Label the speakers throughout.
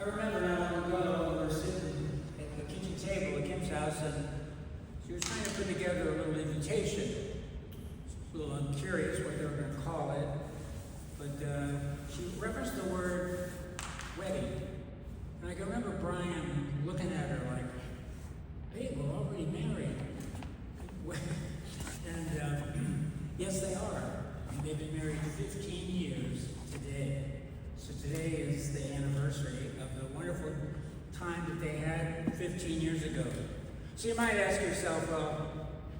Speaker 1: I remember not long ago, we were sitting at the kitchen table at Kim's house, and she was trying to put together a little invitation. A little, I'm curious what they were going to call it, but she referenced the word wedding. And I can remember Brian looking at her like, hey, we're already married. And yes, they are. And they've been married 15 years today. So today is the anniversary of the wonderful time that they had 15 years ago. So you might ask yourself, well,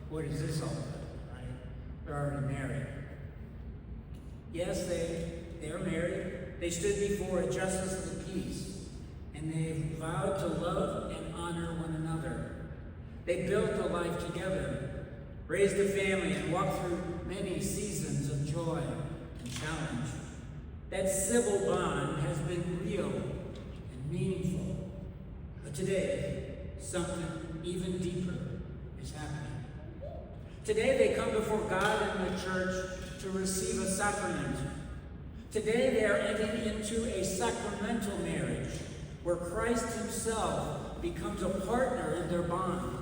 Speaker 1: what is this all about, right? They're already married. Yes, they are married. They stood before a justice of the peace, and they vowed to love and honor one another. They built a life together, raised a family, and walked through many seasons of joy and challenge. That civil bond has been real and meaningful. But today, something even deeper is happening. Today, they come before God and the church to receive a sacrament. Today, they are entering into a sacramental marriage where Christ himself becomes a partner in their bond,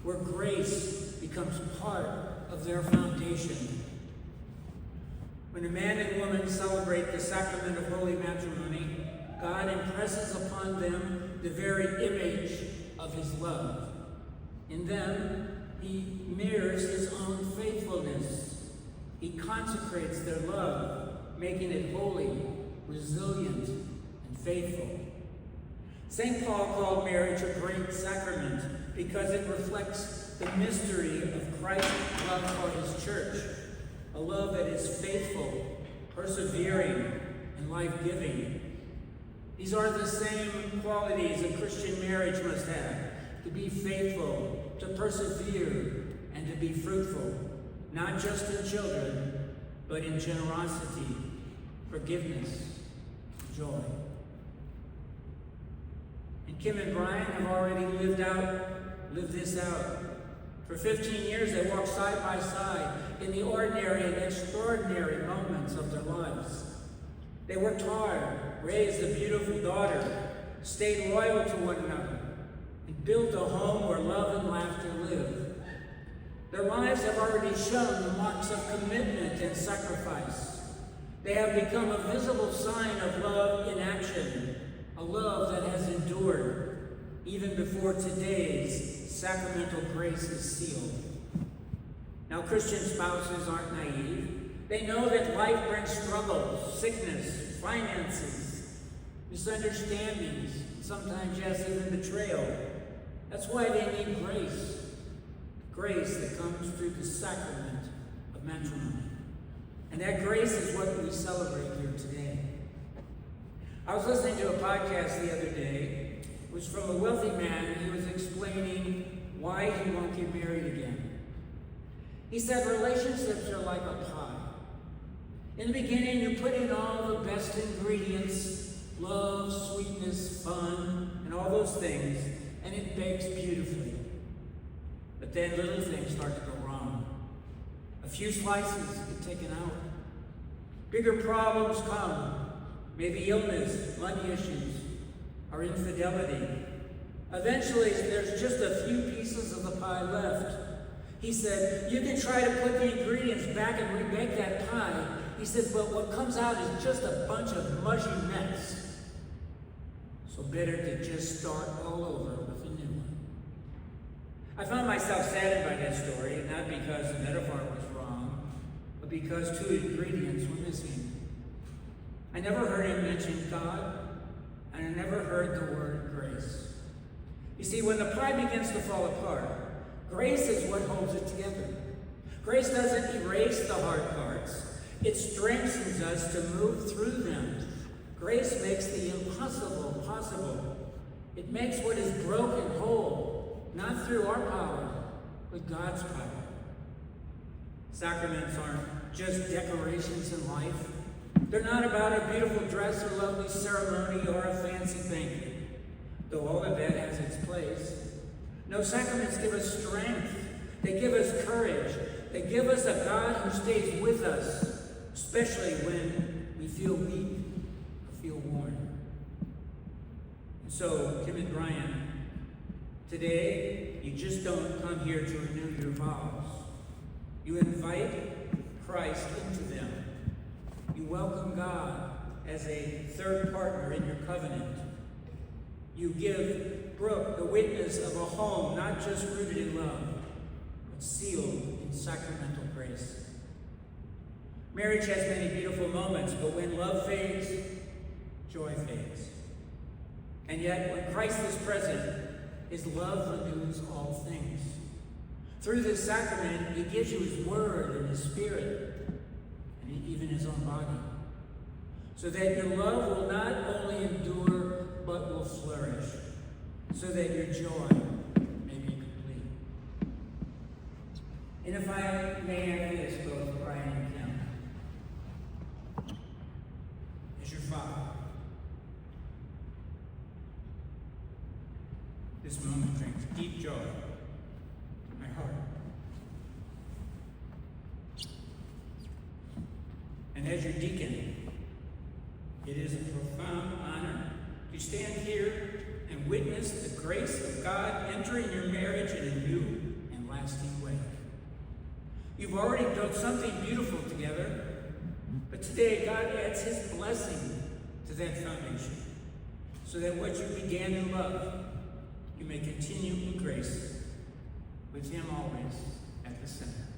Speaker 1: where grace becomes part of their foundation. When a man and woman celebrate the sacrament of holy matrimony, God impresses upon them the very image of his love. In them, he mirrors his own faithfulness. He consecrates their love, making it holy, resilient, and faithful. St. Paul called marriage a great sacrament because it reflects the mystery of Christ's love for his church, a love that is faithful, persevering, and life-giving. These are the same qualities a Christian marriage must have: to be faithful, to persevere, and to be fruitful, not just in children, but in generosity, forgiveness, and joy. And Kim and Brian have already lived this out. For 15 years, they walked side by side in the ordinary and extraordinary moments of their lives. They worked hard, raised a beautiful daughter, stayed loyal to one another, and built a home where love and laughter live. Their lives have already shown the marks of commitment and sacrifice. They have become a visible sign of love in action, a love that has endured even before today's sacramental grace is sealed. Now, Christian spouses aren't naive. They know that life brings struggles, sickness, finances, misunderstandings, sometimes, yes, even betrayal. That's why they need grace. Grace that comes through the sacrament of matrimony. And that grace is what we celebrate here today. I was listening to a podcast the other day. It was from a wealthy man, and he was explaining why he won't get married again. He said relationships are like a pie. In the beginning, you put in all the best ingredients: love, sweetness, fun, and all those things, and it bakes beautifully. But then little things start to go wrong. A few slices get taken out. Bigger problems come. Maybe illness, money issues, or infidelity. Eventually, there's just a few pieces of the pie left. He said, you can try to put the ingredients back and remake that pie. He said, but what comes out is just a bunch of mushy mess. So better to just start all over with a new one. I found myself saddened by that story, not because the metaphor was wrong, but because two ingredients were missing. I never heard him mention God, and I never heard the word grace. You see, when the pie begins to fall apart, grace is what holds it together. Grace doesn't erase the hard parts. It strengthens us to move through them. Grace makes the impossible possible. It makes what is broken whole, not through our power, but God's power. Sacraments aren't just decorations in life. They're not about a beautiful dress or lovely ceremony or a fancy banquet, though all of that has its place. No, sacraments give us strength. They give us courage. They give us a God who stays with us, especially when we feel weak or feel worn. So, Kim and Brian, today you just don't come here to renew your vows. You invite Christ into them. You welcome God as a third partner in your covenant. You give Brooke the witness of a home not just rooted in love, but sealed in sacramental grace. Marriage has many beautiful moments, but when love fades, joy fades. And yet, when Christ is present, his love renews all things. Through this sacrament, he gives you his word and his spirit, and even his own body, so that your love will not only endure, but will flourish, so that your joy may be complete. And if I may add this, both Brian and Kim, as your father, this moment brings deep joy to my heart. And as your deacon, it is a profound honor to stand here and witness the grace of God entering your marriage in a new and lasting way. You've already built something beautiful together, but today God adds his blessing to that foundation, so that what you began in love, you may continue in grace, with him always at the center.